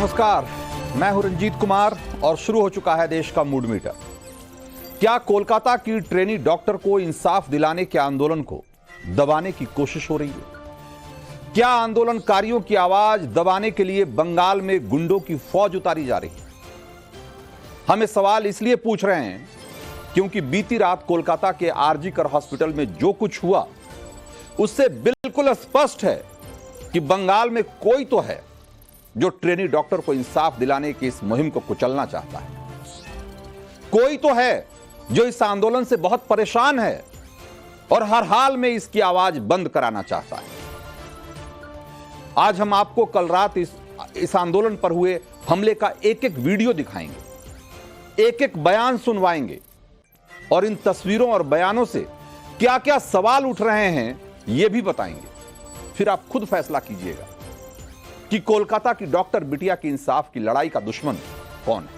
नमस्कार, मैं हूं रंजीत कुमार और शुरू हो चुका है देश का मूड मीटर। क्या कोलकाता की ट्रेनी डॉक्टर को इंसाफ दिलाने के आंदोलन को दबाने की कोशिश हो रही है? क्या आंदोलनकारियों की आवाज दबाने के लिए बंगाल में गुंडों की फौज उतारी जा रही है? हम ये सवाल इसलिए पूछ रहे हैं क्योंकि बीती रात कोलकाता के आरजी कर हॉस्पिटल में जो कुछ हुआ उससे बिल्कुल स्पष्ट है कि बंगाल में कोई तो है जो ट्रेनी डॉक्टर को इंसाफ दिलाने की इस मुहिम को कुचलना चाहता है। कोई तो है जो इस आंदोलन से बहुत परेशान है और हर हाल में इसकी आवाज बंद कराना चाहता है। आज हम आपको कल रात इस आंदोलन पर हुए हमले का एक एक वीडियो दिखाएंगे, एक एक बयान सुनवाएंगे और इन तस्वीरों और बयानों से क्या क्या सवाल उठ रहे हैं यह भी बताएंगे। फिर आप खुद फैसला कीजिएगा कि कोलकाता की डॉक्टर बिटिया की इंसाफ की लड़ाई का दुश्मन कौन है।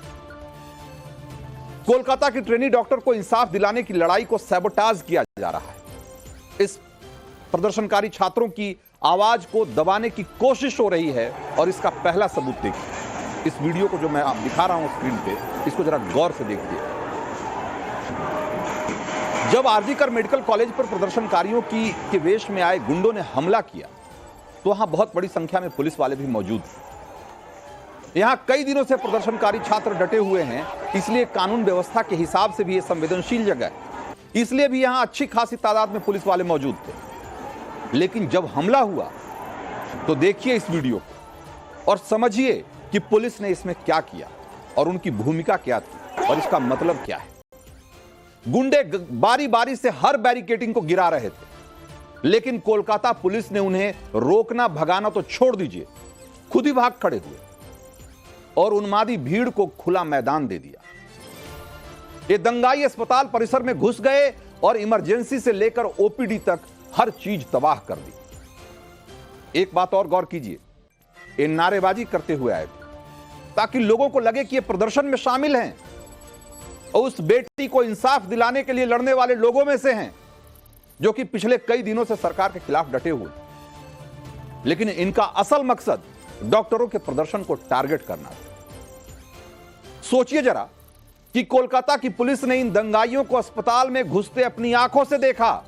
कोलकाता की ट्रेनी डॉक्टर को इंसाफ दिलाने की लड़ाई को सैबोटाज किया जा रहा है। इस प्रदर्शनकारी छात्रों की आवाज को दबाने की कोशिश हो रही है और इसका पहला सबूत देखिए। इस वीडियो को जो मैं आप दिखा रहा हूं स्क्रीन पे, इसको जरा गौर से देखिए। जब आरजी कर मेडिकल कॉलेज पर प्रदर्शनकारियों के वेश में आए गुंडों ने हमला किया तो वहां बहुत बड़ी संख्या में पुलिस वाले भी मौजूद थे। यहां कई दिनों से प्रदर्शनकारी छात्र डटे हुए हैं, इसलिए कानून व्यवस्था के हिसाब से भी यह संवेदनशील जगह है, इसलिए भी यहां अच्छी खासी तादाद में पुलिस वाले मौजूद थे। लेकिन जब हमला हुआ तो देखिए इस वीडियो को और समझिए कि पुलिस ने इसमें क्या किया और उनकी भूमिका क्या थी और इसका मतलब क्या है। गुंडे बारी बारी से हर बैरिकेडिंग को गिरा रहे थे, लेकिन कोलकाता पुलिस ने उन्हें रोकना भगाना तो छोड़ दीजिए, खुद ही भाग खड़े हुए और उन्मादी भीड़ को खुला मैदान दे दिया। ये दंगाई अस्पताल परिसर में घुस गए और इमरजेंसी से लेकर ओपीडी तक हर चीज तबाह कर दी। एक बात और गौर कीजिए, ये नारेबाजी करते हुए आए थे ताकि लोगों को लगे कि ये प्रदर्शन में शामिल हैं और उस बेटी को इंसाफ दिलाने के लिए लड़ने वाले लोगों में से हैं जो कि पिछले कई दिनों से सरकार के खिलाफ डटे हुए। लेकिन इनका असल मकसद डॉक्टरों के प्रदर्शन को टारगेट करना था। सोचिए जरा कि कोलकाता की पुलिस ने इन दंगाइयों को अस्पताल में घुसते अपनी आंखों से देखा,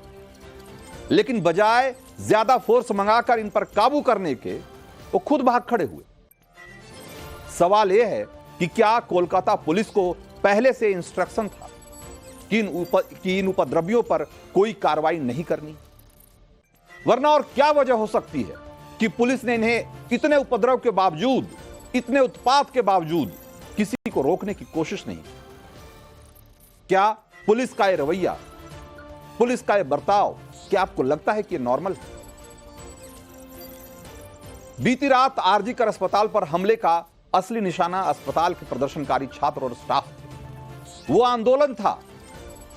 लेकिन बजाय ज्यादा फोर्स मंगाकर इन पर काबू करने के वो खुद भाग खड़े हुए। सवाल यह है कि क्या कोलकाता पुलिस को पहले से इंस्ट्रक्शन था कि इन उपद्रवियों पर कोई कार्रवाई नहीं करनी? वरना और क्या वजह हो सकती है कि पुलिस ने इन्हें इतने उपद्रव के बावजूद, इतने उत्पात के बावजूद किसी को रोकने की कोशिश नहीं की? क्या पुलिस का यह रवैया, पुलिस का यह बर्ताव, क्या आपको लगता है कि यह नॉर्मल है? बीती रात आरजी कर अस्पताल पर हमले का असली निशाना अस्पताल के प्रदर्शनकारी छात्र और स्टाफ थे। वो आंदोलन था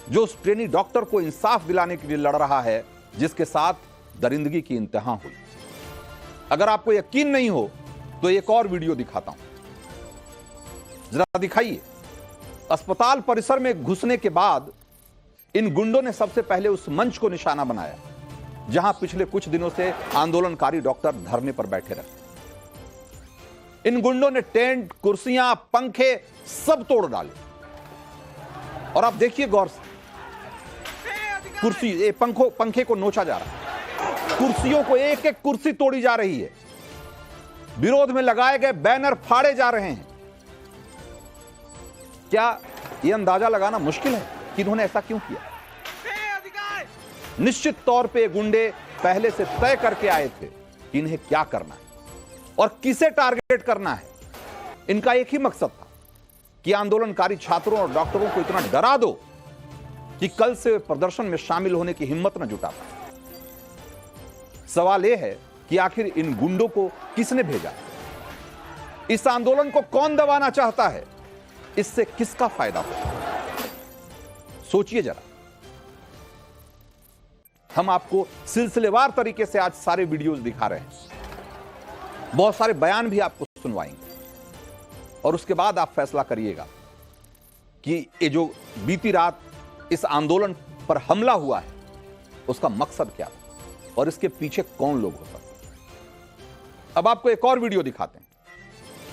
जो उस ट्रेनी डॉक्टर को इंसाफ दिलाने के लिए लड़ रहा है, जिसके साथ दरिंदगी की इंतहा हुई। अगर आपको यकीन नहीं हो तो एक और वीडियो दिखाता हूं, जरा दिखाइए। अस्पताल परिसर में घुसने के बाद इन गुंडों ने सबसे पहले उस मंच को निशाना बनाया जहां पिछले कुछ दिनों से आंदोलनकारी डॉक्टर धरने पर बैठे रहे। इन गुंडों ने टेंट, कुर्सियां, पंखे सब तोड़ डाले और आप देखिए गौर से, कुर्सी, पंखे को नोचा जा रहा है, कुर्सियों को एक एक कुर्सी तोड़ी जा रही है, विरोध में लगाए गए बैनर फाड़े जा रहे हैं। क्या यह अंदाजा लगाना मुश्किल है कि इन्होंने ऐसा क्यों किया? निश्चित तौर पे गुंडे पहले से तय करके आए थे कि इन्हें क्या करना है और किसे टारगेट करना है। इनका एक ही मकसद था कि आंदोलनकारी छात्रों और डॉक्टरों को इतना डरा दो कि कल से प्रदर्शन में शामिल होने की हिम्मत न जुटा पाए। सवाल यह है कि आखिर इन गुंडों को किसने भेजा? इस आंदोलन को कौन दबाना चाहता है? इससे किसका फायदा होगा? सोचिए जरा। हम आपको सिलसिलेवार तरीके से आज सारे वीडियोस दिखा रहे हैं, बहुत सारे बयान भी आपको सुनवाएंगे और उसके बाद आप फैसला करिएगा कि ये जो बीती रात इस आंदोलन पर हमला हुआ है उसका मकसद क्या था और इसके पीछे कौन लोग हो सकते हैं। अब आपको एक और वीडियो दिखाते हैं।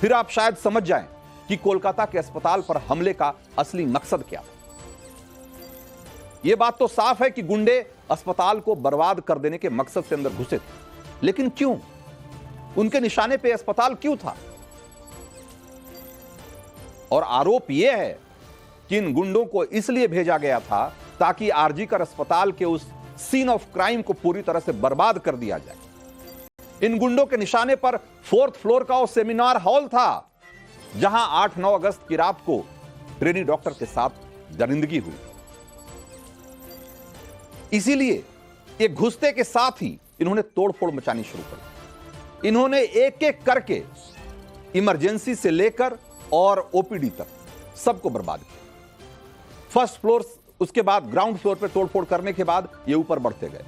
फिर आप शायद समझ जाएं कि कोलकाता के अस्पताल पर हमले का असली मकसद क्या था। यह बात तो साफ है कि गुंडे अस्पताल को बर्बाद कर देने के मकसद से अंदर घुसे थे, लेकिन क्यों? उनके निशाने पे अस्पताल क्यों था? और आरोप यह है कि इन गुंडों को इसलिए भेजा गया था ताकि आरजीकर अस्पताल के उस सीन ऑफ क्राइम को पूरी तरह से बर्बाद कर दिया जाए। इन गुंडों के निशाने पर 4th फ्लोर का वो सेमिनार हॉल था जहां 8-9 अगस्त की रात को ट्रेनी डॉक्टर के साथ दरिंदगी हुई। इसीलिए एक घुसते के साथ ही इन्होंने तोड़फोड़ मचानी शुरू कर दी। इन्होंने एक एक करके इमरजेंसी से लेकर और ओपीडी तक सबको बर्बाद किया। फर्स्ट फ्लोर, उसके बाद ग्राउंड फ्लोर पे तोड़फोड़ करने के बाद ये ऊपर बढ़ते गए,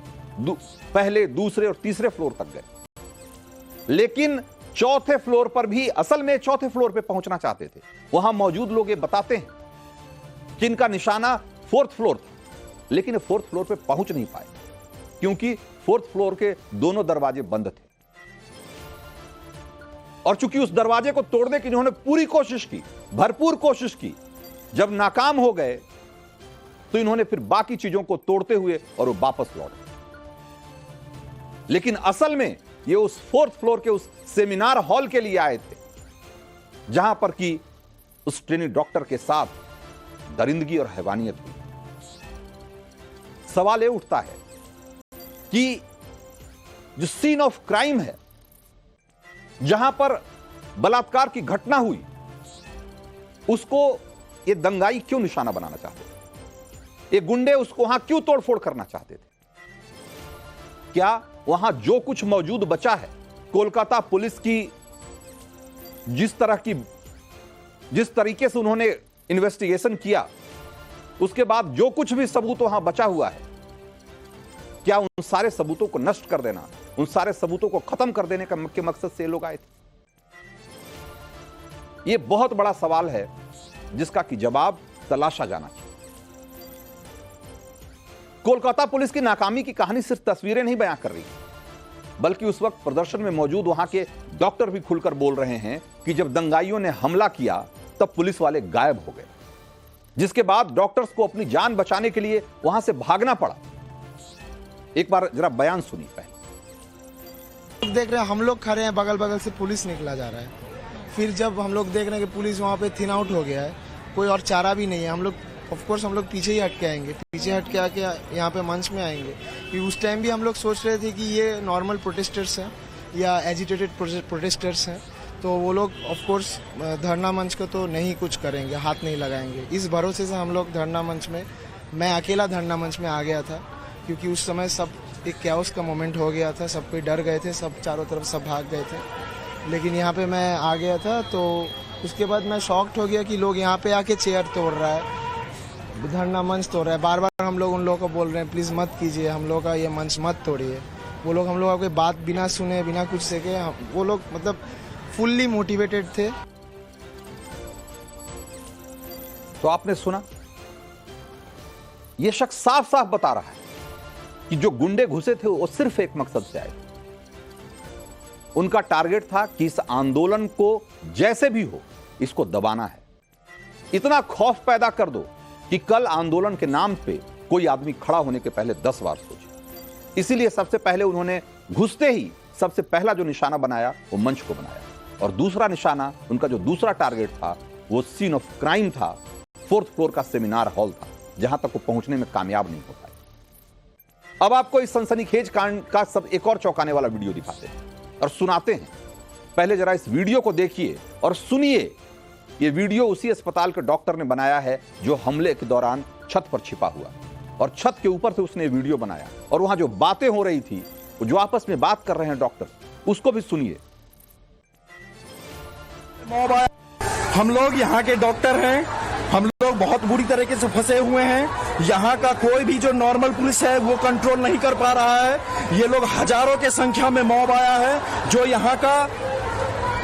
पहले, दूसरे और तीसरे फ्लोर तक गए। लेकिन चौथे फ्लोर पर भी, असल में चौथे फ्लोर पे पहुंचना चाहते थे। वहां मौजूद लोग ये बताते हैं कि इनका निशाना 4th फ्लोर था, लेकिन 4th फ्लोर पे पहुंच नहीं पाए क्योंकि 4th फ्लोर के दोनों दरवाजे बंद थे। और चूंकि उस दरवाजे को तोड़ने की इन्होंने पूरी कोशिश की, भरपूर कोशिश की, जब नाकाम हो गए तो इन्होंने फिर बाकी चीजों को तोड़ते हुए और वो वापस लौटे। लेकिन असल में ये उस 4th फ्लोर के उस सेमिनार हॉल के लिए आए थे जहां पर कि उस ट्रेनी डॉक्टर के साथ दरिंदगी और हैवानियत हुई। सवाल यह उठता है कि जो सीन ऑफ क्राइम है, जहां पर बलात्कार की घटना हुई, उसको ये दंगाई क्यों निशाना बनाना चाहते थे? ये गुंडे उसको वहां क्यों तोड़फोड़ करना चाहते थे? क्या वहां जो कुछ मौजूद बचा है, कोलकाता पुलिस की जिस तरीके से उन्होंने इन्वेस्टिगेशन किया, उसके बाद जो कुछ भी सबूत वहां बचा हुआ है, क्या उन सारे सबूतों को नष्ट कर देना, उन सारे सबूतों को खत्म कर देने के मकसद से लोग आए थे? यह बहुत बड़ा सवाल है जिसका कि जवाब तलाशा जाना चाहिए। कोलकाता पुलिस की नाकामी की कहानी सिर्फ तस्वीरें नहीं बयां कर रही, बल्कि उस वक्त प्रदर्शन में मौजूद वहां के डॉक्टर भी खुलकर बोल रहे हैं कि जब दंगाइयों ने हमला किया तब पुलिस वाले गायब हो गए, जिसके बाद डॉक्टर्स को अपनी जान बचाने के लिए वहां से भागना पड़ा। एक बार जरा बयान सुनिए पहले। देख रहे हैं, हम लोग खड़े हैं, बगल बगल से पुलिस निकला जा रहा है। फिर जब हम लोग देख रहे हैं कि पुलिस वहाँ पे थिन आउट हो गया है, कोई और चारा भी नहीं है, हम लोग ऑफ कोर्स हम लोग पीछे ही हट के आएंगे, पीछे हट के आके यहाँ पे मंच में आएंगे। कि उस टाइम भी हम लोग सोच रहे थे कि ये नॉर्मल प्रोटेस्टर्स हैं या एजिटेटेड प्रोटेस्टर्स हैं, तो वो लोग ऑफ कोर्स धरना मंच को तो नहीं कुछ करेंगे, हाथ नहीं लगाएंगे। इस भरोसे से हम लोग धरना मंच में, मैं अकेला धरना मंच में आ गया था, क्योंकि उस समय सब एक कैओस का मोमेंट हो गया था, सब कोई डर गए थे, सब चारों तरफ सब भाग गए थे। लेकिन यहाँ पे मैं आ गया था, तो उसके बाद मैं शॉक्ड हो गया कि लोग यहाँ पे आके चेयर तोड़ रहा है, धरना मंच तोड़ रहा है। बार बार हम लोग उन लोगों को बोल रहे हैं प्लीज़ मत कीजिए, हम लोग का ये मंच मत तोड़िए। वो लोग हम लोगों की बात बिना सुने, बिना कुछ सीखे, वो लोग मतलब फुल्ली मोटिवेटेड थे। तो आपने सुना, ये शख्स साफ साफ बता रहा है कि जो गुंडे घुसे थे वो सिर्फ एक मकसद से आए थे। उनका टारगेट था कि इस आंदोलन को जैसे भी हो इसको दबाना है, इतना खौफ पैदा कर दो कि कल आंदोलन के नाम पे कोई आदमी खड़ा होने के पहले 10 बार सोचे। इसीलिए सबसे पहले उन्होंने घुसते ही सबसे पहला जो निशाना बनाया वो मंच को बनाया, और दूसरा निशाना, उनका जो दूसरा टारगेट था वो सीन ऑफ क्राइम था, 4th फ्लोर का सेमिनार हॉल था, जहां तक वो पहुंचने में कामयाब नहीं हो पाए। अब आपको इस सनसनीखेज कांड का सब एक और चौंकाने वाला वीडियो दिखाते हैं और सुनाते हैं। पहले जरा इस वीडियो को देखिए और सुनिए। ये वीडियो उसी अस्पताल के डॉक्टर ने बनाया है जो हमले के दौरान छत पर छिपा हुआ, और छत के ऊपर से उसने वीडियो बनाया, और वहां जो बातें हो रही थी, जो आपस में बात कर रहे हैं डॉक्टर, उसको भी सुनिए। हम लोग यहाँ के डॉक्टर हैं, हम लोग बहुत बुरी तरीके से फंसे हुए हैं। यहाँ का कोई भी जो नॉर्मल पुलिस है वो कंट्रोल नहीं कर पा रहा है। ये लोग हजारों के संख्या में मॉब आया है, जो यहाँ का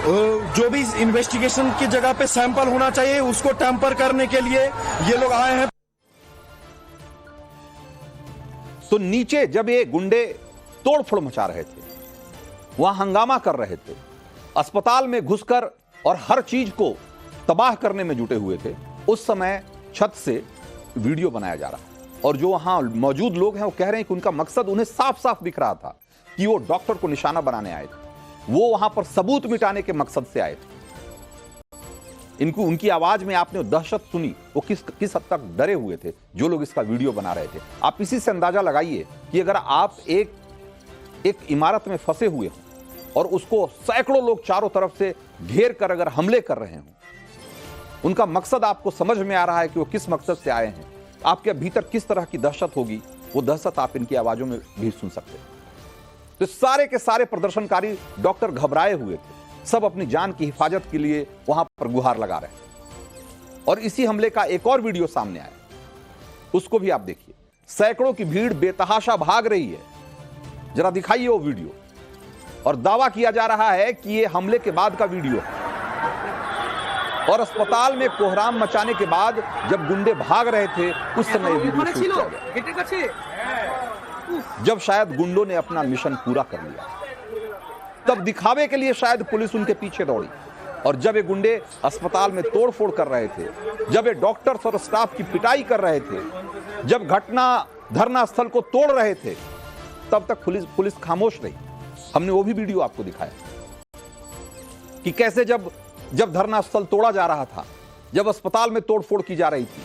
जो भी इन्वेस्टिगेशन की जगह पे सैंपल होना चाहिए उसको टैंपर करने के लिए ये लोग आए हैं। तो नीचे जब ये गुंडे तोड़फोड़ मचा रहे थे, वहां हंगामा कर रहे थे, अस्पताल में घुसकर और हर चीज को तबाह करने में जुटे हुए थे, उस समय छत से वीडियो बनाया जा रहा है। और जो वहां मौजूद लोग हैं वो कह रहे हैं कि उनका मकसद उन्हें साफ साफ दिख रहा था कि वो डॉक्टर को निशाना बनाने आए थे, वो वहां पर सबूत मिटाने के मकसद से आए थे। उनकी आवाज में आपने दहशत सुनी, वो किस हद तक डरे हुए थे जो लोग इसका वीडियो बना रहे थे। आप इसी से अंदाजा लगाइए कि अगर आप एक इमारत में फंसे हुए हो और उसको सैकड़ों लोग चारों तरफ से घेर कर अगर हमले कर रहे हो, उनका मकसद आपको समझ में आ रहा है कि वो किस मकसद से आए हैं, आपके भीतर किस तरह की दहशत होगी, वो दहशत आप इनकी आवाजों में भी सुन सकते हैं। तो सारे के सारे प्रदर्शनकारी डॉक्टर घबराए हुए थे, सब अपनी जान की हिफाजत के लिए वहां पर गुहार लगा रहे हैं। और इसी हमले का एक और वीडियो सामने आया, उसको भी आप देखिए। सैकड़ों की भीड़ बेतहाशा भाग रही है, जरा दिखाइए वो वीडियो। और दावा किया जा रहा है कि ये हमले के बाद का वीडियो है और अस्पताल में कोहराम मचाने के बाद जब गुंडे भाग रहे थे उस समय ये वीडियो शूट किया गया, जब शायद गुंडों ने अपना मिशन पूरा कर लिया। तब दिखावे के लिए शायद पुलिस उनके पीछे दौड़ी। और जब ये गुंडे अस्पताल में तोड़फोड़ कर रहे थे, जब ये डॉक्टर्स और स्टाफ की पिटाई कर रहे थे, जब धरना स्थल को तोड़ रहे थे, तब तक पुलिस खामोश रही। हमने वो भी वीडियो आपको दिखाया कि कैसे जब धरना स्थल तोड़ा जा रहा था, जब अस्पताल में तोड़फोड़ की जा रही थी,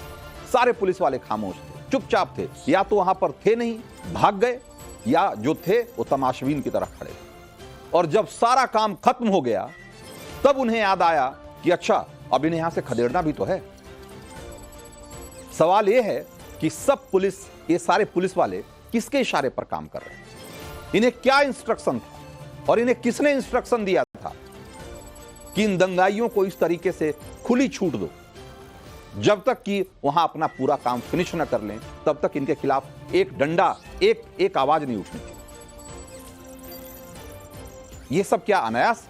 सारे पुलिस वाले खामोश थे, चुपचाप थे, या तो वहां पर थे नहीं, भाग गए, या जो थे वो तमाशबीन की तरह खड़े थे। और जब सारा काम खत्म हो गया, तब उन्हें याद आया कि अच्छा, अब इन्हें यहां से खदेड़ना भी तो है। सवाल यह है कि ये सारे पुलिस वाले किसके इशारे पर काम कर रहे हैं, इन्हें क्या इंस्ट्रक्शन था और इन्हें किसने इंस्ट्रक्शन दिया था कि इन दंगाइयों को इस तरीके से खुली छूट दो, जब तक कि वहां अपना पूरा काम फिनिश न कर लें, तब तक इनके खिलाफ एक डंडा, एक आवाज नहीं उठनी चाहिए। ये सब क्या अनायास।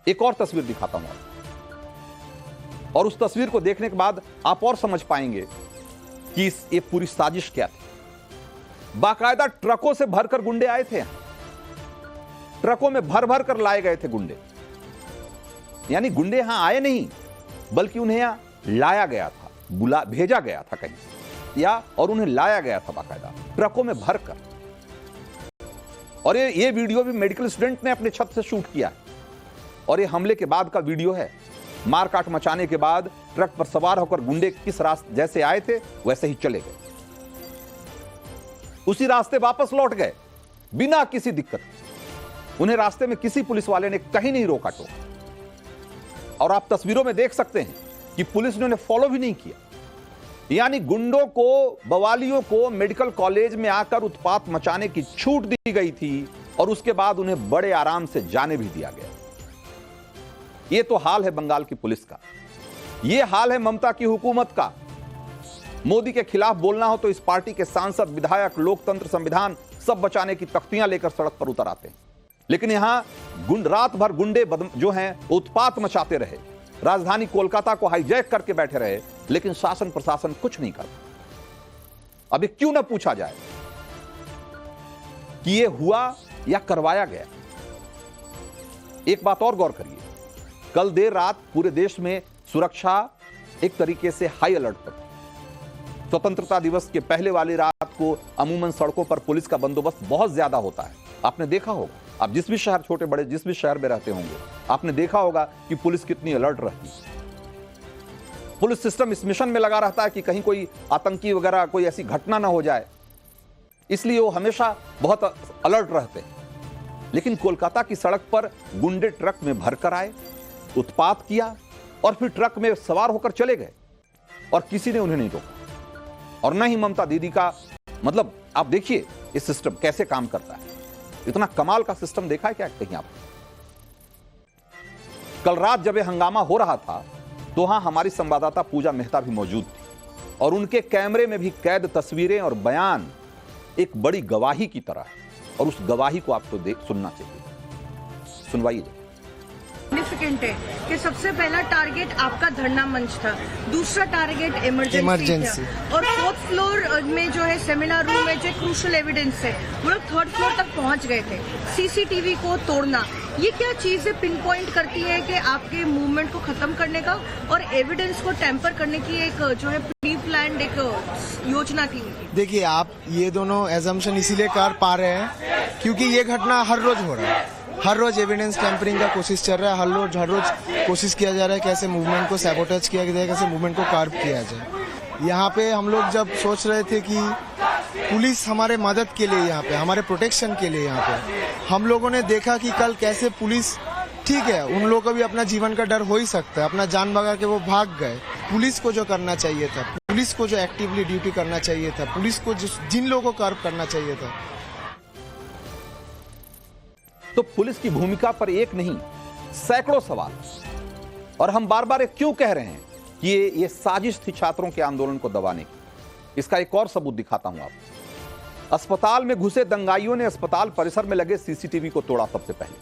एक और तस्वीर दिखाता हूं आपको, और उस तस्वीर को देखने के बाद आप और समझ पाएंगे कि ये पूरी साजिश क्या थी। बाकायदा ट्रकों से भरकर गुंडे आए थे, ट्रकों में भर कर लाए गए थे गुंडे। यानी गुंडे यहां आए नहीं, बल्कि उन्हें यहां लाया गया था, भेजा गया था कहीं, और उन्हें लाया गया था बाकायदा ट्रकों में भरकर। और ये वीडियो भी मेडिकल स्टूडेंट ने अपने छत से शूट किया, और ये हमले के बाद का वीडियो है। मारकाट मचाने के बाद ट्रक पर सवार होकर गुंडे किस रास्ते जैसे आए थे वैसे ही चले गए, उसी रास्ते वापस लौट गए बिना किसी दिक्कत। उन्हें रास्ते में किसी पुलिस वाले ने कहीं नहीं रोका टोका। और आप तस्वीरों में देख सकते हैं कि पुलिस ने उन्हें फॉलो भी नहीं किया। यानी गुंडों को, बवालियों को मेडिकल कॉलेज में आकर उत्पात मचाने की छूट दी गई थी, और उसके बाद उन्हें बड़े आराम से जाने भी दिया गया। यह तो हाल है बंगाल की पुलिस का, यह हाल है ममता की हुकूमत का। मोदी के खिलाफ बोलना हो तो इस पार्टी के सांसद, विधायक, लोकतंत्र, संविधान सब बचाने की तख्तियां लेकर सड़क पर उतर आते हैं। लेकिन यहां रात भर गुंडे जो हैं उत्पात मचाते रहे, राजधानी कोलकाता को हाईजैक करके बैठे रहे, लेकिन शासन प्रशासन कुछ नहीं करता। अभी क्यों ना पूछा जाए कि यह हुआ या करवाया गया। एक बात और गौर करिए, कल देर रात पूरे देश में सुरक्षा एक तरीके से हाई अलर्ट पर थी। स्वतंत्रता दिवस के पहले वाली रात को अमूमन सड़कों पर पुलिस का बंदोबस्त बहुत ज्यादा होता है। आपने देखा होगा, आप जिस भी शहर, छोटे बड़े जिस भी शहर में रहते होंगे, आपने देखा होगा कि पुलिस कितनी अलर्ट रहती है। पुलिस सिस्टम इस मिशन में लगा रहता है कि कहीं कोई आतंकी वगैरह कोई ऐसी घटना ना हो जाए, इसलिए वो हमेशा बहुत अलर्ट रहते हैं। लेकिन कोलकाता की सड़क पर गुंडे ट्रक में भरकर आए, उत्पात किया, और फिर ट्रक में सवार होकर चले गए, और किसी ने उन्हें नहीं रोका। और न ही ममता दीदी का, मतलब आप देखिए इस सिस्टम कैसे काम करता है। इतना कमाल का सिस्टम देखा है क्या कहीं आप? कल रात जब यह हंगामा हो रहा था तो वहां हमारी संवाददाता पूजा मेहता भी मौजूद थी, और उनके कैमरे में भी कैद तस्वीरें और बयान एक बड़ी गवाही की तरह है, और उस गवाही को आपको सुनना चाहिए। सुनवाइए। सिग्निफिकेंट है कि सबसे पहला टारगेट आपका धरना मंच था, दूसरा टारगेट इमरजेंसी और फोर्थ फ्लोर में जो है सेमिनार रूम में जो क्रूशल एविडेंस है वो लोग थर्ड फ्लोर तक पहुंच गए थे। सीसीटीवी को तोड़ना, ये क्या चीजें पिन पॉइंट करती है कि आपके मूवमेंट को खत्म करने का और एविडेंस को टेम्पर करने की एक जो है प्री प्लान्ड एक योजना थी? देखिए, आप ये दोनों एजम्पशन इसीलिए कर पा रहे हैं क्योंकि ये घटना हर रोज हो रहा है, हर रोज एविडेंस टेम्परिंग का कोशिश चल रहा है, हर रोज कोशिश किया जा रहा है कैसे मूवमेंट को सैबोटेज किया जाए, कैसे मूवमेंट को कार्ब किया जाए। यहाँ पे हम लोग जब सोच रहे थे कि पुलिस हमारे मदद के लिए यहाँ पे, हमारे प्रोटेक्शन के लिए यहाँ पे, हम लोगों ने देखा कि कल कैसे पुलिस, ठीक है उन लोगों को भी अपना जीवन का डर हो ही सकता है, अपना जान बचा के वो भाग गए। पुलिस को जो करना चाहिए था, पुलिस को जो एक्टिवली ड्यूटी करना चाहिए था, पुलिस को जिन लोगों को कार्ब करना चाहिए था। तो पुलिस की भूमिका पर एक नहीं सैकड़ों सवाल, और हम बार बार क्यों कह रहे हैं कि ये साजिश थी छात्रों के आंदोलन को दबाने की। इसका एक और सबूत दिखाता हूं आपको। अस्पताल में घुसे दंगाइयों ने अस्पताल परिसर में लगे सीसीटीवी को तोड़ा। सबसे पहले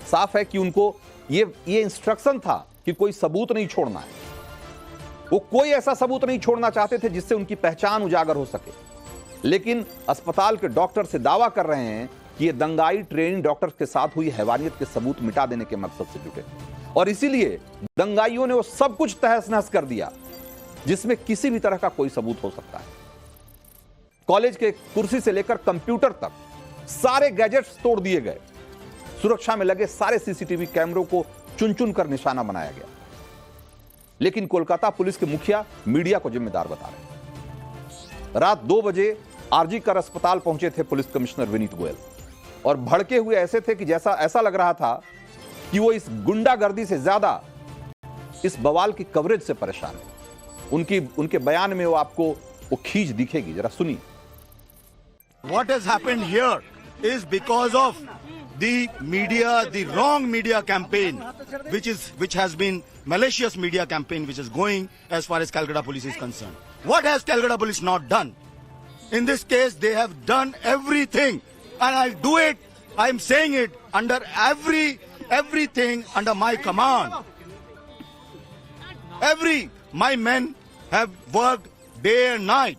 साफ है कि उनको ये इंस्ट्रक्शन था कि कोई सबूत नहीं छोड़ना है। वो कोई ऐसा सबूत नहीं छोड़ना चाहते थे जिससे उनकी पहचान उजागर हो सके, लेकिन अस्पताल के डॉक्टर से दावा कर रहे हैं कि ये दंगाई ट्रेनिंग डॉक्टर के साथ हुई हैवानियत के सबूत मिटा देने के मकसद से जुटे, और इसीलिए दंगाइयों ने वो सब कुछ तहस नहस कर दिया जिसमें किसी भी तरह का कोई सबूत हो सकता है। कॉलेज के कुर्सी से लेकर कंप्यूटर तक सारे गैजेट्स तोड़ दिए गए। सुरक्षा में लगे सारे सीसीटीवी कैमरों को चुन चुन कर निशाना बनाया गया। लेकिन कोलकाता पुलिस के मुखिया मीडिया को जिम्मेदार बता रहे हैं। रात 2 बजे आरजी कर अस्पताल पहुंचे थे पुलिस कमिश्नर विनीत गोयल, और भड़के हुए ऐसे थे कि ऐसा लग रहा था कि वो इस गुंडागर्दी से ज्यादा इस बवाल की कवरेज से परेशान है। उनके बयान में वो आपको वो खींच दिखेगी, जरा सुनिए। What has happened here is because of the media, the wrong media campaign, which has been malicious media campaign, which is going as far as Calcutta Police is concerned. What has Calcutta Police not done? In this case, they have done everything, and I'll do it. I'm saying it under everything under my command. My men have worked day and night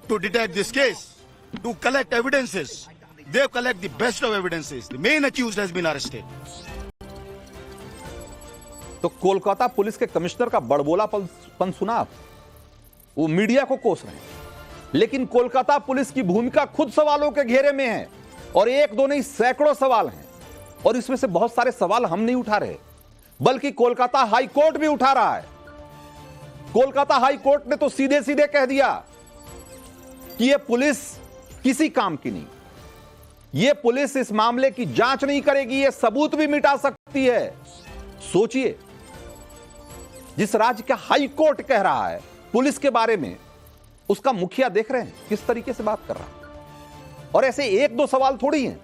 to detect this case, to collect evidences. They collect the best of evidences. The main accused has been arrested. तो Kolkata police के commissioner का बड़बोलापन सुना आप? वो media को कोस रहे हैं, लेकिन कोलकाता पुलिस की भूमिका खुद सवालों के घेरे में है, और एक दो नहीं सैकड़ों सवाल हैं। और इसमें से बहुत सारे सवाल हम नहीं उठा रहे, बल्कि कोलकाता हाई कोर्ट भी उठा रहा है। कोलकाता हाई कोर्ट ने तो सीधे सीधे कह दिया कि यह पुलिस किसी काम की नहीं, यह पुलिस इस मामले की जांच नहीं करेगी, यह सबूत भी मिटा सकती है। सोचिए, जिस राज्य का हाई कोर्ट कह रहा है पुलिस के बारे में, उसका मुखिया देख रहे हैं किस तरीके से बात कर रहा है। और ऐसे एक दो सवाल थोड़ी हैं,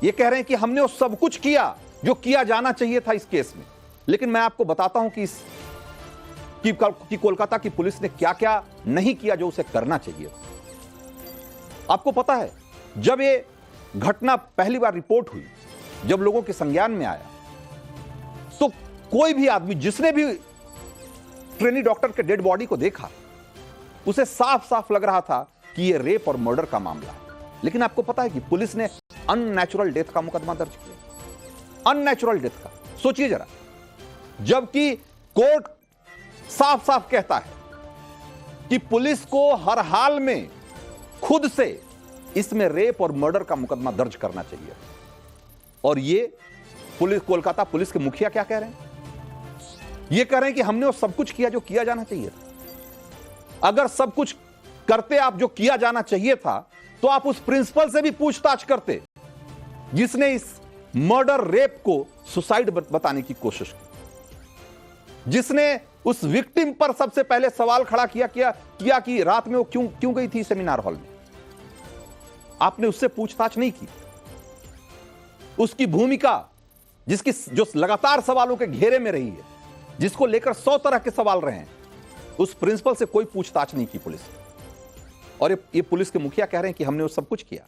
ये कह रहे हैं कि हमने वो सब कुछ किया जो किया जाना चाहिए था इस केस में। लेकिन मैं आपको बताता हूं कि कोलकाता की पुलिस ने क्या क्या नहीं किया जो उसे करना चाहिए। आपको पता है, जब ये घटना पहली बार रिपोर्ट हुई, जब लोगों के संज्ञान में आया, तो कोई भी आदमी जिसने भी ट्रेनी डॉक्टर के डेड बॉडी को देखा, उसे साफ साफ लग रहा था कि यह रेप और मर्डर का मामला है। लेकिन आपको पता है कि पुलिस ने अननेचुरल डेथ का मुकदमा दर्ज किया, अननेचुरल डेथ का। सोचिए जरा, जबकि कोर्ट साफ साफ कहता है कि पुलिस को हर हाल में खुद से इसमें रेप और मर्डर का मुकदमा दर्ज करना चाहिए। और ये कोलकाता पुलिस के मुखिया क्या कह रहे हैं? ये कह रहे हैं कि हमने वो सब कुछ किया जो किया जाना चाहिए था। अगर सब कुछ करते आप जो किया जाना चाहिए था, तो आप उस प्रिंसिपल से भी पूछताछ करते जिसने इस मर्डर रेप को सुसाइड बताने की कोशिश की, जिसने उस विक्टिम पर सबसे पहले सवाल खड़ा किया कि रात में वो क्यों गई थी सेमिनार हॉल में। आपने उससे पूछताछ नहीं की। उसकी भूमिका जो लगातार सवालों के घेरे में रही है, जिसको लेकर 100 तरह के सवाल रहे हैं, उस प्रिंसिपल से कोई पूछताछ नहीं की पुलिस ने। और ये पुलिस के मुखिया कह रहे हैं कि हमने वो सब कुछ किया।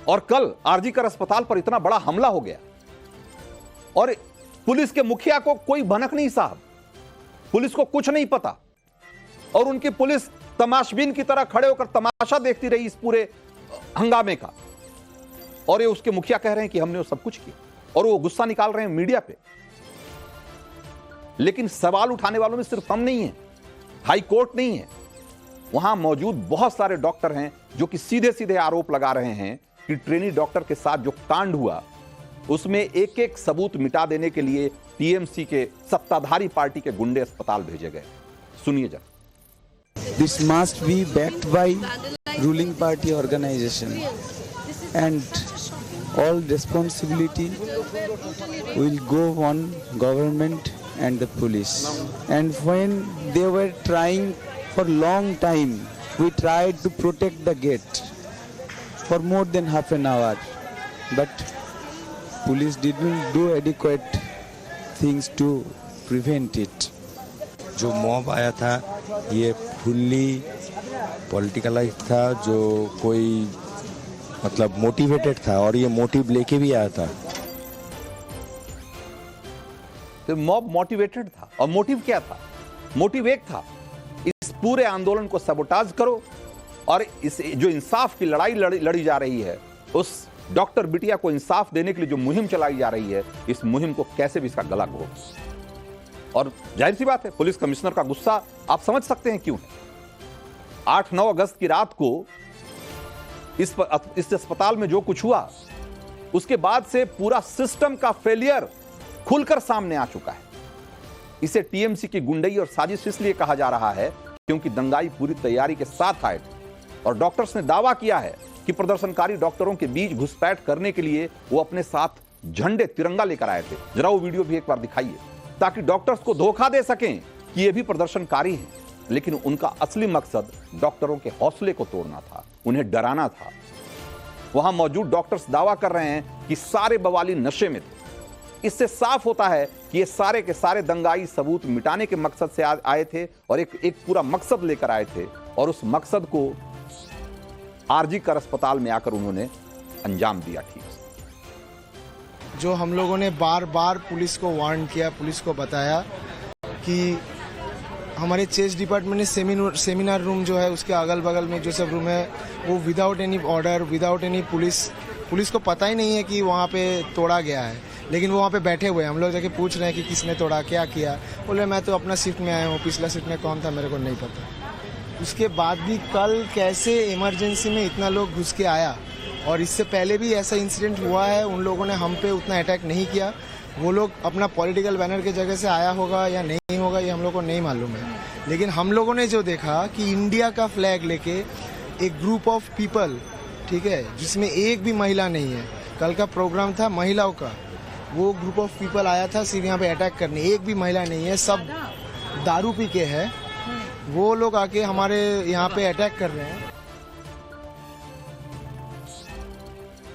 और कल आरजी कर अस्पताल पर इतना बड़ा हमला हो गया, और पुलिस के मुखिया को कोई भनक नहीं साहब, पुलिस को कुछ नहीं पता, और उनकी पुलिस तमाशबीन की तरह खड़े होकर तमाशा देखती रही इस पूरे हंगामे का। और ये उसके मुखिया कह रहे हैं कि हमने वो सब कुछ किया, और वो गुस्सा निकाल रहे हैं मीडिया पे। लेकिन सवाल उठाने वालों में सिर्फ हम नहीं है, हाई कोर्ट नहीं है, वहां मौजूद बहुत सारे डॉक्टर हैं जो कि सीधे सीधे आरोप लगा रहे हैं कि ट्रेनी डॉक्टर के साथ जो कांड हुआ उसमें एक एक सबूत मिटा देने के लिए टीएमसी के सत्ताधारी पार्टी के गुंडे अस्पताल भेजे गए। सुनिए जरा। This must be backed by ruling party organization, and all responsibility will go on government and the police. And when they were trying for long time, we tried to protect the gate for more than half an hour, but police didn't do adequate things to prevent it. जो mob आया था ये fully पॉलिटिकलाइज था, जो कोई मतलब motivated था, और ये मोटिव लेके भी आया था। तो मॉब मोटिवेटेड था, और मोटिव क्या था? मोटिव एक था, इस पूरे आंदोलन को सबोटाज करो, और इस जो इंसाफ की लड़ाई लड़ी जा रही है, उस डॉक्टर बिटिया को इंसाफ देने के लिए जो मुहिम चलाई जा रही है, इस मुहिम को कैसे भी इसका गला घोटो। और जाहिर सी बात है, पुलिस कमिश्नर का गुस्सा आप समझ सकते हैं क्यों है। 8-9 अगस्त की रात को इस अस्पताल में जो कुछ हुआ, उसके बाद से पूरा सिस्टम का फेलियर खुलकर सामने आ चुका है। इसे टीएमसी की गुंडई और साजिश इसलिए कहा जा रहा है क्योंकि दंगाई पूरी तैयारी के साथ आए थे, और डॉक्टर्स ने दावा किया है कि प्रदर्शनकारी डॉक्टरों के बीच घुसपैठ करने के लिए वो अपने साथ झंडे तिरंगा लेकर आए थे। जरा वो वीडियो भी एक बार दिखाइए, ताकि डॉक्टर्स को धोखा दे सकें कि ये भी प्रदर्शनकारी हैं, लेकिन उनका असली मकसद डॉक्टरों के हौसले को तोड़ना था, उन्हें डराना था। वहां मौजूद डॉक्टर्स दावा कर रहे हैं कि सारे बवाली नशे में थे। इससे साफ होता है कि ये सारे के सारे दंगाई सबूत मिटाने के मकसद से आए थे, और एक पूरा मकसद लेकर आए थे, और उस मकसद को आरजी कर अस्पताल में आकर उन्होंने अंजाम दिया। ठीक जो हम लोगों ने बार बार पुलिस को वार्न किया, पुलिस को बताया कि हमारे चेस्ट डिपार्टमेंट ने सेमिनार रूम जो है उसके अगल बगल में जो सब रूम है वो without any order, without any police को पता ही नहीं है कि वहाँ पे तोड़ा गया है, लेकिन वो वहाँ पे बैठे हुए हैं। हम लोग जाके पूछ रहे हैं कि किसने तोड़ा, क्या किया, बोले मैं तो अपना शिफ्ट में आया हूँ, पिछला शिफ्ट में कौन था मेरे को नहीं पता। उसके बाद भी कल कैसे इमरजेंसी में इतना लोग घुस के आया, और इससे पहले भी ऐसा इंसिडेंट हुआ है, उन लोगों ने हम पे उतना अटैक नहीं किया। वो लोग अपना पॉलिटिकल बैनर के जगह से आया होगा या नहीं होगा ये हम लोग को नहीं मालूम है, लेकिन हम लोगों ने जो देखा कि इंडिया का फ्लैग लेके एक ग्रुप ऑफ पीपल, ठीक है, जिसमें एक भी महिला नहीं है, कल का प्रोग्राम था महिलाओं का, वो ग्रुप ऑफ पीपल आया था सिर्फ यहाँ पे अटैक करने, एक भी महिला नहीं है, सब दारू पी के है, वो लोग आके हमारे यहाँ पे अटैक कर रहे हैं।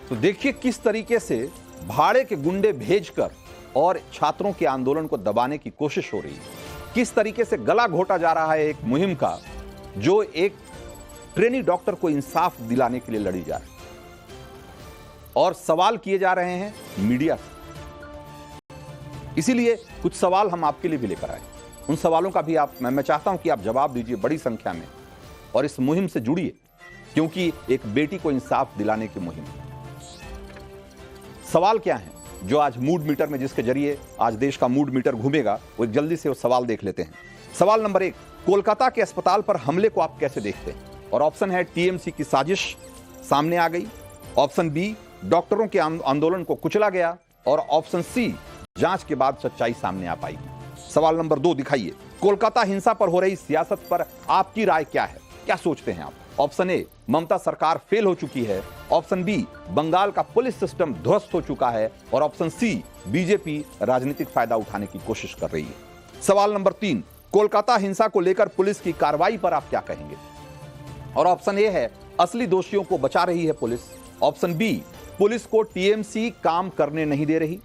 तो देखिए किस तरीके से भाड़े के गुंडे भेजकर और छात्रों के आंदोलन को दबाने की कोशिश हो रही है, किस तरीके से गला घोटा जा रहा है एक मुहिम का जो एक ट्रेनी डॉक्टर को इंसाफ दिलाने के लिए लड़ी जा रही है। और सवाल किए जा रहे हैं मीडिया से, इसीलिए कुछ सवाल हम आपके लिए भी लेकर आए। उन सवालों का भी मैं चाहता हूं कि आप जवाब दीजिए बड़ी संख्या में, और इस मुहिम से जुड़िए, क्योंकि एक बेटी को इंसाफ दिलाने की मुहिम। सवाल क्या है जो आज मूड मीटर में, जिसके जरिए आज देश का मूड मीटर घूमेगा, वो जल्दी से वो सवाल देख लेते हैं। सवाल नंबर 1, कोलकाता के अस्पताल पर हमले को आप कैसे देखते हैं? और ऑप्शन है टीएमसी की साजिश सामने आ गई, ऑप्शन बी डॉक्टरों के आंदोलन को कुचला गया, और ऑप्शन सी जांच के बाद सच्चाई सामने आ पाई। सवाल नंबर 2 दिखाइए, कोलकाता हिंसा पर हो रही सियासत पर आपकी राय क्या है, क्या सोचते हैं आप? ऑप्शन ए, ममता सरकार फेल हो चुकी है, ऑप्शन बी, बंगाल का पुलिस सिस्टम ध्वस्त हो चुका है, और ऑप्शन सी, बीजेपी राजनीतिक फायदा उठाने की कोशिश कर रही है। सवाल नंबर 3, कोलकाता हिंसा को लेकर पुलिस की कार्रवाई पर आप क्या कहेंगे? और ऑप्शन ए है असली दोषियों को बचा रही है पुलिस, ऑप्शन बी, पुलिस को टीएमसी काम करने नहीं दे रही,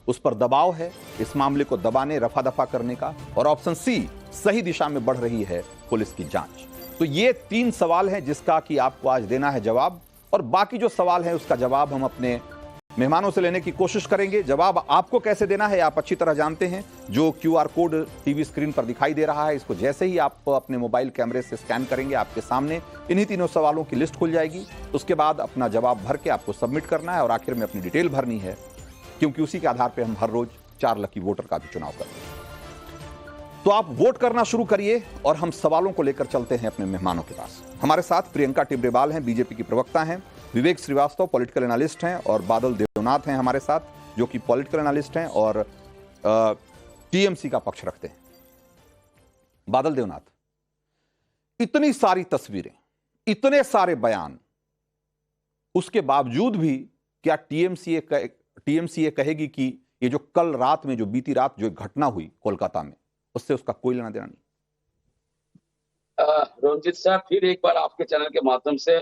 उस पर दबाव है इस मामले को दबाने, रफा दफा करने का, और ऑप्शन सी, सही दिशा में बढ़ रही है पुलिस की जांच। तो ये 3 सवाल हैं जिसका कि आपको आज देना है जवाब, और बाकी जो सवाल है उसका जवाब हम अपने मेहमानों से लेने की कोशिश करेंगे। जवाब आपको कैसे देना है आप अच्छी तरह जानते हैं। जो QR कोड टीवी स्क्रीन पर दिखाई दे रहा है, इसको जैसे ही आप अपने मोबाइल कैमरे से स्कैन करेंगे, आपके सामने इन्हीं तीनों सवालों की लिस्ट खुल जाएगी। उसके बाद अपना जवाब भर के आपको सबमिट करना है और आखिर में अपनी डिटेल भरनी है, क्योंकि उसी के आधार पर हम हर रोज 4 लकी वोटर का भी चुनाव करते हैं। तो आप वोट करना शुरू करिए और हम सवालों को लेकर चलते हैं अपने मेहमानों के पास। हमारे साथ प्रियंका टिब्रेवाल हैं, बीजेपी की प्रवक्ता हैं, विवेक श्रीवास्तव पॉलिटिकल एनालिस्ट हैं और बादल देवनाथ हैं हमारे साथ, जो कि पॉलिटिकल एनालिस्ट हैं और टीएमसी का पक्ष रखते हैं। बादल देवनाथ, इतनी सारी तस्वीरें, इतने सारे बयान, उसके बावजूद भी क्या टीएमसी ये कहेगी कि ये जो कल रात में, जो बीती रात जो घटना हुई कोलकाता में, उससे उसका कोई लेना देना नहीं? रंजीत साहब, फिर एक बार आपके चैनल के माध्यम से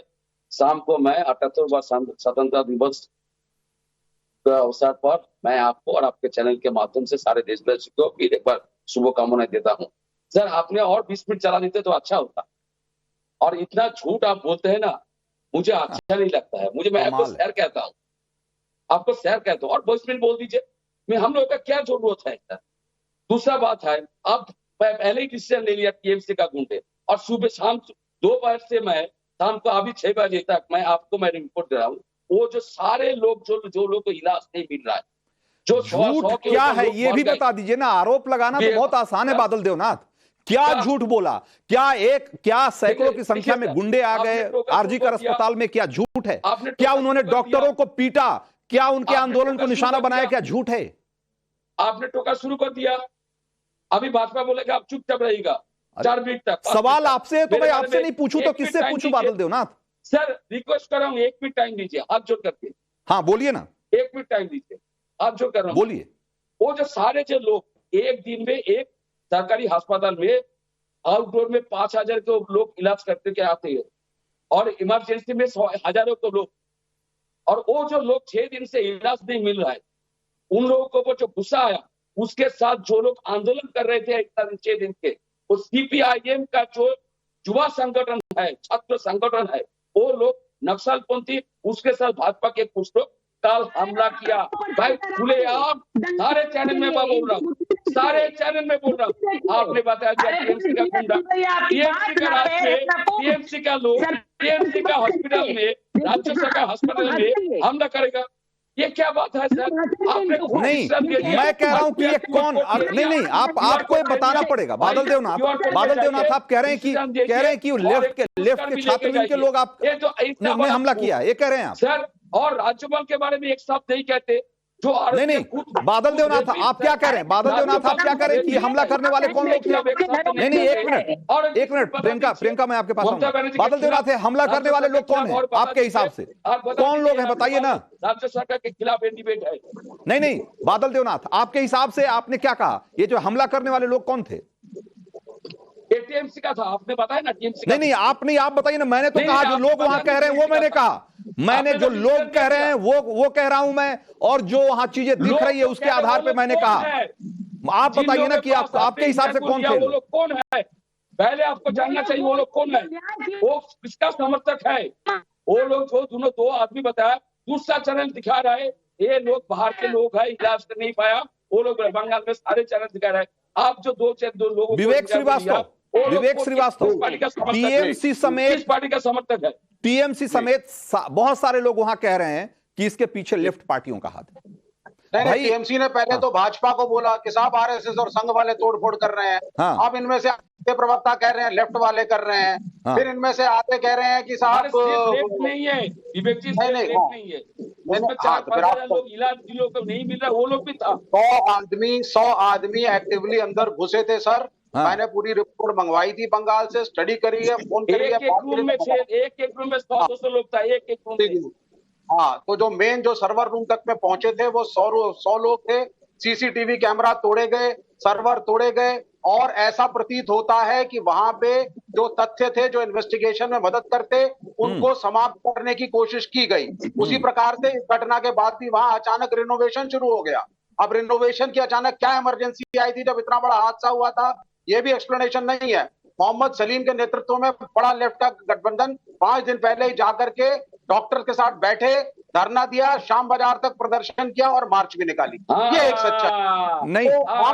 शाम को मैं 78वां स्वतंत्रता दिवस के अवसर पर मैं आपको और आपके चैनल के माध्यम से सारे देशवासियों को फिर एक बार शुभकामनाएं देता हूं। सर, आपने और 20 मिनट चला देते तो अच्छा होता। और इतना झूठ आप बोलते हैं ना, मुझे अच्छा नहीं लगता है। मैं आपको शेयर कहता हूँ, आपको शेयर कहता हूँ और 20 मिनट बोल दीजिए। मैं हम लोगों का क्या जरूरत है? दूसरा बात है, आप पहले ही डिसीजन ले लिया टीएमसी का गुंडे, और सुबह शाम दोपहर से मैं शाम को अभी 6 बजे तक मैं रिपोर्ट दे रहा हूँ। वो जो सारे लोग जो लोग को इलाज नहीं मिल रहा है, जो झूठ क्या है ये भी बता दीजिए ना। आरोप लगाना तो बहुत आसान है बादल देवनाथ, क्या झूठ बोला? क्या सैकड़ों की संख्या में गुंडे आ गए आरजी कर अस्पताल में? क्या झूठ है? क्या उन्होंने डॉक्टरों को पीटा? क्या उनके आंदोलन को निशाना बनाया? क्या झूठ है? आपने टोका शुरू कर दिया। अभी भाजपा बोलेगा आप चुपचाप रहेगा 4 मिनट तक। सवाल आपसे है तो मैं आपसे नहीं पूछूं तो किससे पूछूं बादल देवनाथ? सर, रिक्वेस्ट कर रहा हूं, 1 मिनट टाइम दीजिए, हाथ जोड़ करके। हाँ बोलिए ना, 1 मिनट टाइम दीजिए, हाथ जोड़ कर रहा हूं। बोलिए। वो जो सारे जो लोग एक दिन में एक सरकारी अस्पताल में आउटडोर में 5000 के लोग इलाज करते के आते हैं, और इमरजेंसी में हजारों के लोग, और वो जो लोग 6 दिन से इलाज नहीं मिल रहा है, उन लोगों को वो जो गुस्सा आया, उसके साथ जो लोग आंदोलन कर रहे थे 6 दिन के, वो सीपीआईएम का जो युवा संगठन है, छात्र संगठन है, वो लोग नक्सलपंथी, उसके साथ भाजपा के कुछ लोग कल हमला किया। भाई खुलेआम सारे चैनल में मैं बोल रहा हूँ, सारे चैनल में बोल रहा हूँ। आपने बताया टीएमसी का गुंडा, टीएमसी का राज में, टीएमसी का लोग, टीएमसी का हॉस्पिटल में, राज्य सरकार अस्पताल में हमला करेगा। ये क्या बात है सर? आपने नहीं, मैं कह रहा हूं कि ये कौन, नहीं आपको ये बताना पड़ेगा। बादल देवनाथ आप कह रहे हैं कि लेफ्ट के छात्र विंग के लोग आप ने हमला किया, ये कह रहे हैं आप सर? और राज्यपाल के बारे में एक शब्द नहीं कहते जो नहीं बादल देवनाथ आप क्या कह रहे हैं? बादल देवनाथ आप क्या कह रहे हैं कि हमला करने वाले कौन लोग थे? नहीं एक मिनट प्रियंका मैं आपके पास आऊंगा। बादल देवनाथ है, हमला करने वाले लोग कौन है आपके हिसाब से? कौन लोग हैं बताइए ना। राज्य सरकार के खिलाफ डिबेट है। नहीं बादल देवनाथ आपके हिसाब से आपने क्या कहा? ये जो हमला करने वाले लोग कौन थे? टीएमसी का था, आपने बताया ना टीएमसी। नहीं आप बताइए ना। मैंने तो कहा जो लोग वहां कह रहे हैं वो मैंने कहा, मैंने जो लोग कह रहे हैं वो कह रहा हूं मैं, और जो वहां चीजें दिख रही है उसके आधार पे मैंने कहा। आप बताइए ना कि आपके हिसाब से कौन थे? वो लोग कौन है? पहले आपको जानना चाहिए वो लोग कौन है, वो किसका समर्थक है। वो लोग जो दोनों 2 आदमी बताया, दूसरा चैनल दिखा रहा है ये लोग बाहर के लोग है, इलाज कर नहीं पाया, वो लोग बंगाल में सारे चैनल दिखा रहे हैं। आप जो दो लोग, विवेक श्रीवास्तव टीएमसी समेत, पार्टी का समर्थक है, टीएमसी समेत बहुत सारे लोग वहां कह रहे हैं कि इसके पीछे लेफ्ट पार्टियों का हाथ है। नहीं, टीएमसी ने पहले तो भाजपा को बोला कि साहब आरएसएस और संघ वाले तोड़फोड़ कर रहे हैं। हाँ। अब इनमें से आधे प्रवक्ता कह रहे हैं लेफ्ट वाले कर रहे हैं। हाँ। फिर इनमें से आधे कह रहे हैं कि साहब नहीं है, विवेक जी नहीं है, उसमें 4-5 लोग इलाज जिलों को नहीं मिल रहा, वो लोग भी था। 100 आदमी एक्टिवली अंदर घुसे थे सर। मैंने पूरी रिपोर्ट मंगवाई थी बंगाल से, स्टडी करी है, फोन करी है। एक रूम में 100 लोग था, एक रूम में। हाँ, तो जो मेन जो सर्वर रूम तक में पहुंचे थे वो 100 लोग थे। सीसीटीवी कैमरा तोड़े गए, सर्वर तोड़े गए, और ऐसा प्रतीत होता है कि वहां पे जो तथ्य थे जो इन्वेस्टिगेशन में मदद करते, उनको समाप्त करने की कोशिश की गई। उसी प्रकार से इस घटना के बाद भी वहां अचानक रिनोवेशन शुरू हो गया। अब रिनोवेशन की अचानक क्या इमरजेंसी आई थी जब इतना बड़ा हादसा हुआ था, ये भी एक्सप्लेनेशन नहीं है। मोहम्मद सलीम के नेतृत्व में बड़ा लेफ्ट का गठबंधन 5 दिन पहले ही जाकर के डॉक्टर के साथ बैठे, धरना दिया, शाम बाजार तक प्रदर्शन किया और मार्च भी निकाली। ये एक सच्चा नहीं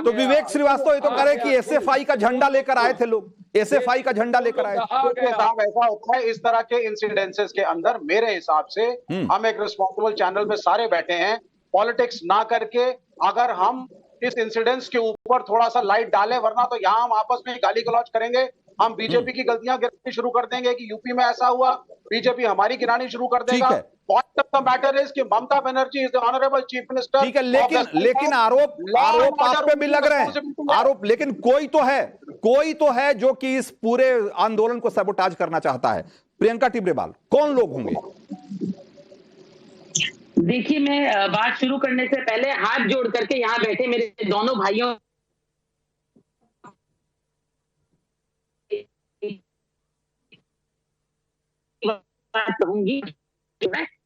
तो विवेक श्रीवास्तव ये तो करे कि एसएफआई का झंडा लेकर आए थे लोग, एसएफआई का झंडा लेकर आए थे। साहब ऐसा होता है, इस तरह के इंसिडेंसेस के अंदर मेरे हिसाब से हम एक रिस्पॉन्सिबल चैनल में सारे बैठे हैं, पॉलिटिक्स ना करके अगर हम इस इंसिडेंट्स के ऊपर थोड़ा सा लाइट डालें, वरना तो यहाँ हम आपस में गाली गलौज करेंगे, हम बीजेपी की गलतियां गिनानी शुरू कर देंगे कि यूपी में ऐसा हुआ, बीजेपी हमारी गिनानी शुरू कर देगा। Point of the matter is कि Mamata Banerjee is the honourable chief minister. ठीक है, लेकिन आरोप आप पे भी लग रहे हैं, आरोप, लेकिन कोई तो है जो कि इस पूरे आंदोलन को सबोटाज करना चाहता है। प्रियंका टिब्रेवाल, कौन लोग होंगे? देखिए, मैं बात शुरू करने से पहले हाथ जोड़ करके यहाँ बैठे मेरे दोनों भाइयों कहूंगी,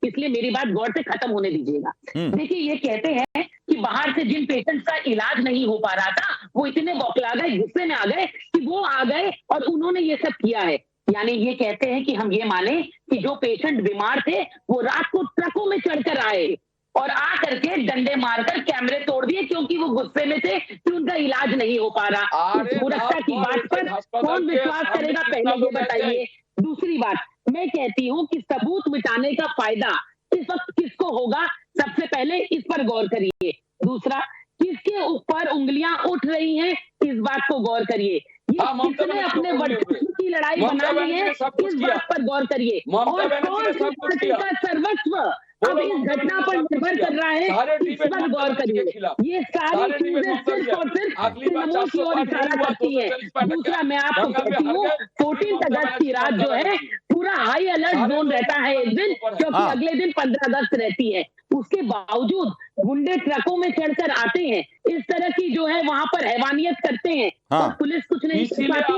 इसलिए मेरी बात गौर से खत्म होने दीजिएगा। देखिए, ये कहते हैं कि बाहर से जिन पेशेंट्स का इलाज नहीं हो पा रहा था वो इतने बौखला गए, गुस्से में आ गए कि वो आ गए और उन्होंने ये सब किया है। यानी ये कहते हैं कि हम ये माने कि जो पेशेंट बीमार थे वो रात को ट्रकों में चढ़कर आए और आ करके डंडे मारकर कैमरे तोड़ दिए क्योंकि वो गुस्से में थे कि उनका इलाज नहीं हो पा रहा। इस मूर्खता की बात पर कौन विश्वास करेगा, पहले ये बताइए। दूसरी बात, मैं कहती हूँ कि सबूत मिटाने का फायदा इस वक्त किसको होगा, सबसे पहले इस पर गौर करिए। दूसरा, किसके ऊपर उंगलियां उठ रही हैं, इस बात को गौर करिए। ये किसने अपने वर्चस्व की लड़ाई बना ली है, इस बात पर गौर करिए। और कौन सी पार्टी का सर्वस्व अब इस घटना पर निर्भर कर रहा है, इस पर गौर करिए। ये सारी चीजें सिर्फ और सिर्फ तृणमूल की ओर इशारा करती है। दूसरा, मैं आपको कहती हूँ 14 अगस्त की रात जो है पूरा हाई अलर्ट जोन रहता है एक दिन, क्योंकि अगले दिन 15 अगस्त रहती है। उसके बावजूद गुंडे ट्रकों में चढ़कर आते हैं, इस तरह की जो है वहां पर हैवानियत करते हैं, तो पुलिस कुछ नहीं कर पाती।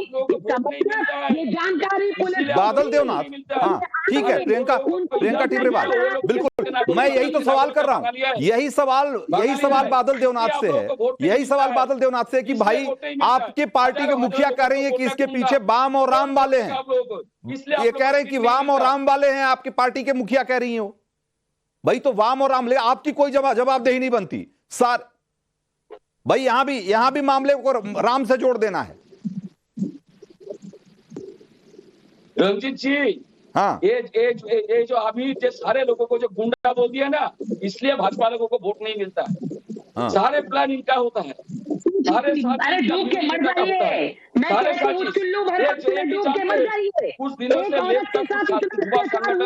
ये जानकारी पुलिस। बादल देवनाथ, हाँ ठीक है, प्रियंका टिब्रेवाल, बिल्कुल मैं यही तो सवाल कर रहा हूं, यही सवाल बादल देवनाथ से है, यही सवाल बादल देवनाथ से कि भाई आपके पार्टी के मुखिया कह रही है कि इसके पीछे वाम और राम वाले हैं, ये कह रहे हैं कि वाम और राम वाले हैं, आपकी पार्टी के मुखिया कह रही हो। भाई तो वाम और राम ले, आपकी कोई जवाबदेही नहीं बनती सर। भाई यहां भी मामले को राम से जोड़ देना है। रंजीत जी, हाँ, ये जो अभी जो सारे लोगों को जो गुंडा बोल दिया ना, इसलिए भाजपा लोगों को वोट नहीं मिलता। हाँ। सारे प्लान इनका होता है, सारे डूब के मर जाइए, मैं कहती हूँ चुल्लू भर डूब के मर जाइए। कुछ दिनों से युवा संगठन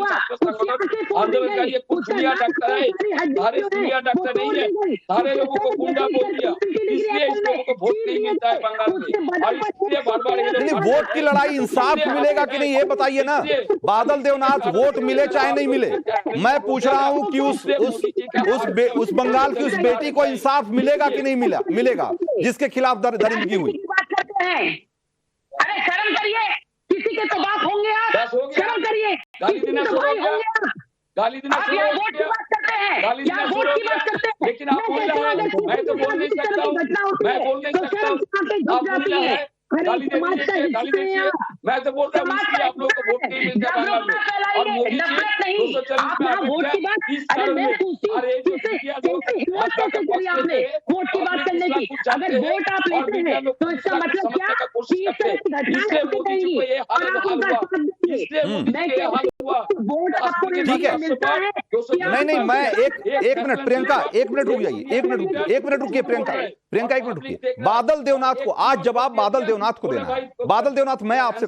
आंदोलन का ये कुछ दुनिया डॉक्टर है, सारे दुनिया डॉक्टर नहीं है, सारे लोगों को गुंडा बोल दिया, इसलिए इस लोगों को वोट नहीं मिलता है बंगाल में। और इसलिए बार-बार वोट की लड़ाई इंसाफ मिलेगा कि नहीं, ये बताइए ना बादल देवनाथ। वोट मिले चाहे नहीं मिले, मैं पूछ रहा हूं कि उस बंगाल की उस बेटी को इंसाफ मिलेगा कि नहीं मिलेगा जिसके खिलाफ दरिंदगी हुई। अरे शर्म करिए, किसी के तो बाप होंगे आप, शर्म करिए, किसी के तो भाई होंगे आप। गाली देना आप यहाँ वोट की बात करते हैं, यहाँ वोट की बात करते हैं, लेकिन आप बोल रहे हैं, मैं तो बोल नहीं सकता हूँ, मैं बोल नहीं सकता हूँ, आप बोल रहे हैं गाली दीजिए, मैं तो बोल रहा हूँ इसलिए आप लोगों को वोट नहीं मिलता बंगाल में। और मोदी जी 240 में आगे इस कारण में, अरे जो मीडिया लोग भाजपा का पक्ष लेते हैं, वोट की बात करने की, अगर वोट आप लेते हैं तो इसका मतलब क्या, इसलिए मोदी जी को ये हाल हुआ, इसलिए मोदी जी को ये हाल हुआ। ठीक है, नहीं मैं एक मिनट प्रियंका, एक मिनट रुक जाइए, एक मिनट रुकिए प्रियंका, एक मिनट रुकिए। बादल देवनाथ को आज जवाब बादल देवनाथ को देना है। बादल देवनाथ, मैं आपसे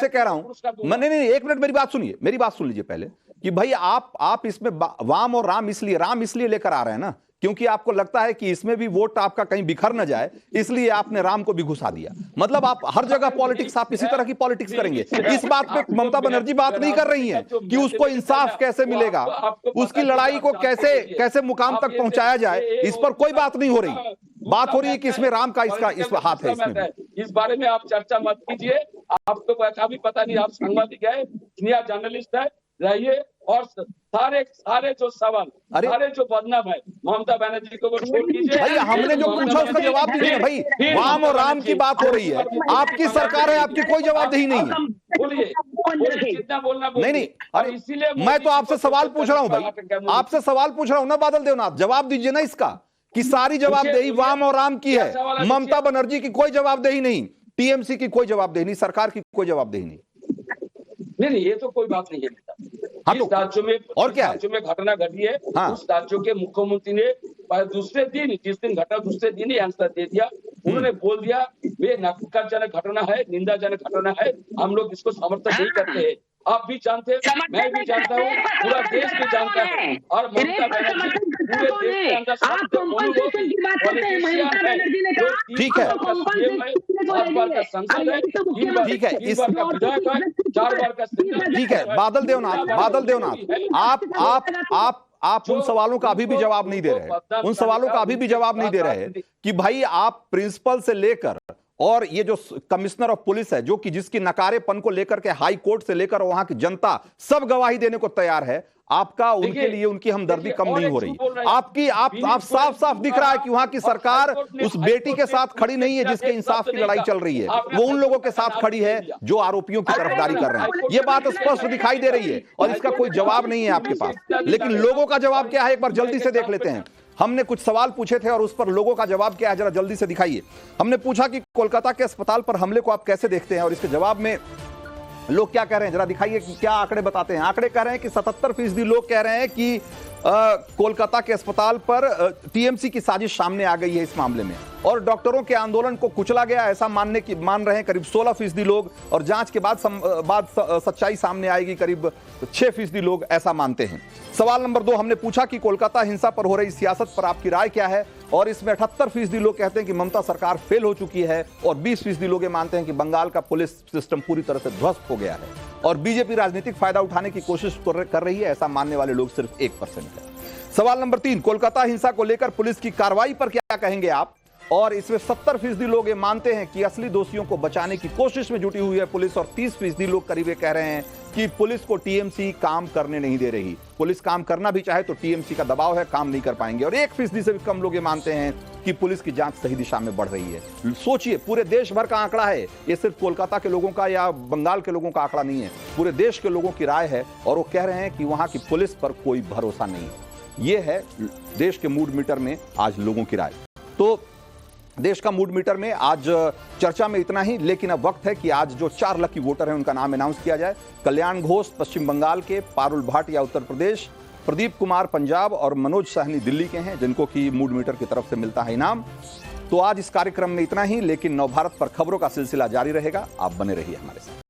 कह रहा हूं, नहीं एक मिनट मेरी बात सुनिए, मेरी बात सुन लीजिए पहले कि भाई आप इसमें वाम और राम इसलिए लेकर आ रहे हैं ना क्योंकि आपको लगता है कि इसमें भी वोट आपका कहीं बिखर न जाए, इसलिए आपने राम को भी घुसा दिया। मतलब आप हर जगह पॉलिटिक्स, आप इसी तरह की पॉलिटिक्स करेंगे। इस बात पे ममता बनर्जी बात नहीं कर रही है कि उसको इंसाफ कैसे मिलेगा, उसकी लड़ाई को कैसे मुकाम तक पहुंचाया जाए, इस पर कोई बात नहीं हो रही। बात हो रही है कि इसमें राम का इस हाथ है। इसमें इस बारे में आप चर्चा मत कीजिए, आपको भी पता नहीं, आप सांबादिक है, सीनियर जर्नलिस्ट है, रहिए। और सारे जो सवाल, सारे जो बदनाम है ममता बनर्जी को छोड़ दीजिए। भाई हमने जो पूछा उसका जवाब दीजिए। भाई वाम और राम की बात हो रही है, आपकी सरकार है, आपकी कोई जवाबदेही नहीं है। बोलिए। बंद रखे। जितना बोलना नहीं नहीं, अरे इसीलिए मैं तो आपसे सवाल पूछ रहा हूं भाई, आपसे सवाल पूछ रहा हूं ना बादल देवनाथ, जवाब दीजिए ना इसका, कि सारी जवाबदेही वाम और राम की है, ममता बनर्जी की कोई जवाबदेही नहीं, टीएमसी की कोई जवाबदेही नहीं, सरकार की कोई जवाबदेही नहीं। नहीं, ये तो कोई बात नहीं है बेटा। हाँ, जिस तो राज्यों में और क्या है? राज्यों में घटना घटी है, हाँ। उस राज्यों के मुख्यमंत्री ने दूसरे दिन, जिस दिन घटना दूसरे दिन ही आंसर दे दिया। उन्होंने बोल दिया वे नकारजनक घटना है, निंदाजनक घटना है, हम लोग इसको समर्थन नहीं करते हैं। आप भी जानते हैं, मैं भी जानता हूँ, पूरा देश भी जानता है। और ममता बनर्जी पूरे देश के अंदर सबसे कॉम्पनसेशन की बात करते हैं, ममता बनर्जी ने कहा ठीक है, 7 बार का सांसद है, 3 बार ठीक है, 3 बार का विधायक है, 4 बार का ठीक है, बादल देवनाथ, आप उन सवालों का अभी भी जवाब नहीं दे रहे, उन सवालों का अभी भी जवाब नहीं दे रहे कि भाई आप प्रिंसिपल से लेकर और ये जो कमिश्नर ऑफ पुलिस है, जो कि जिसकी नकारेपन को लेकर के हाई कोर्ट से लेकर वहां की जनता सब गवाही देने को तैयार है, आपका उनके लिए उनकी हमदर्दी कम नहीं हो रही। आपकी आप साफ साफ दिख रहा है कि वहां की सरकार उस बेटी के साथ खड़ी नहीं है जिसके इंसाफ की लड़ाई चल रही है, वो उन लोगों के साथ खड़ी है जो आरोपियों की तरफदारी कर रहे हैं। ये बात स्पष्ट दिखाई दे रही है और इसका कोई जवाब नहीं है आपके पास। लेकिन लोगों का जवाब क्या है, एक बार जल्दी से देख लेते हैं। हमने कुछ सवाल पूछे थे और उस पर लोगों का जवाब क्या है, जरा जल्दी से दिखाइए। हमने पूछा कि कोलकाता के अस्पताल पर हमले को आप कैसे देखते हैं, और इसके जवाब में लोग क्या कह रहे हैं, जरा दिखाइए कि क्या आंकड़े बताते हैं। आंकड़े कह रहे हैं कि 77% लोग कह रहे हैं कि कोलकाता के अस्पताल पर टीएमसी की साजिश सामने आ गई है इस मामले में, और डॉक्टरों के आंदोलन को कुचला गया ऐसा मान रहे हैं करीब 16% लोग, और जांच के बाद सच्चाई सामने आएगी, करीब 6% लोग ऐसा मानते हैं। सवाल नंबर 2 हमने पूछा कि कोलकाता हिंसा पर हो रही सियासत पर आपकी राय क्या है, और इसमें 78% लोग कहते हैं कि ममता सरकार फेल हो चुकी है, और 20% लोग ये मानते हैं कि बंगाल का पुलिस सिस्टम पूरी तरह से ध्वस्त हो गया है, और बीजेपी राजनीतिक फायदा उठाने की कोशिश कर रही है, ऐसा मानने वाले लोग सिर्फ 1% है। सवाल नंबर 3 कोलकाता हिंसा को लेकर पुलिस की कार्रवाई पर क्या कहेंगे आप, और इसमें 70% लोग ये मानते हैं कि असली दोषियों को बचाने की कोशिश में जुटी हुई है पुलिस, और 30% लोग करीब ये कह रहे हैं कि पुलिस को टीएमसी काम करने नहीं दे रही, पुलिस काम करना भी चाहे तो टीएमसी का दबाव है, काम नहीं कर पाएंगे, और 1% से भी कम लोग ये मानते हैं कि पुलिस की जांच सही दिशा में बढ़ रही है। सोचिए, पूरे देश भर का आंकड़ा है, ये सिर्फ कोलकाता के लोगों का या बंगाल के लोगों का आंकड़ा नहीं है, पूरे देश के लोगों की राय है, और वो कह रहे हैं कि वहां की पुलिस पर कोई भरोसा नहीं है। ये है देश के मूड मीटर में आज लोगों की राय। तो देश का मूड मीटर में आज चर्चा में इतना ही, लेकिन अब वक्त है कि आज जो 4 लकी वोटर हैं उनका नाम अनाउंस किया जाए। कल्याण घोष पश्चिम बंगाल के, पारुल भाटिया उत्तर प्रदेश, प्रदीप कुमार पंजाब और मनोज सहनी दिल्ली के हैं, जिनको कि मूड मीटर की तरफ से मिलता है इनाम। तो आज इस कार्यक्रम में इतना ही, लेकिन नवभारत पर खबरों का सिलसिला जारी रहेगा, आप बने रहिए हमारे साथ।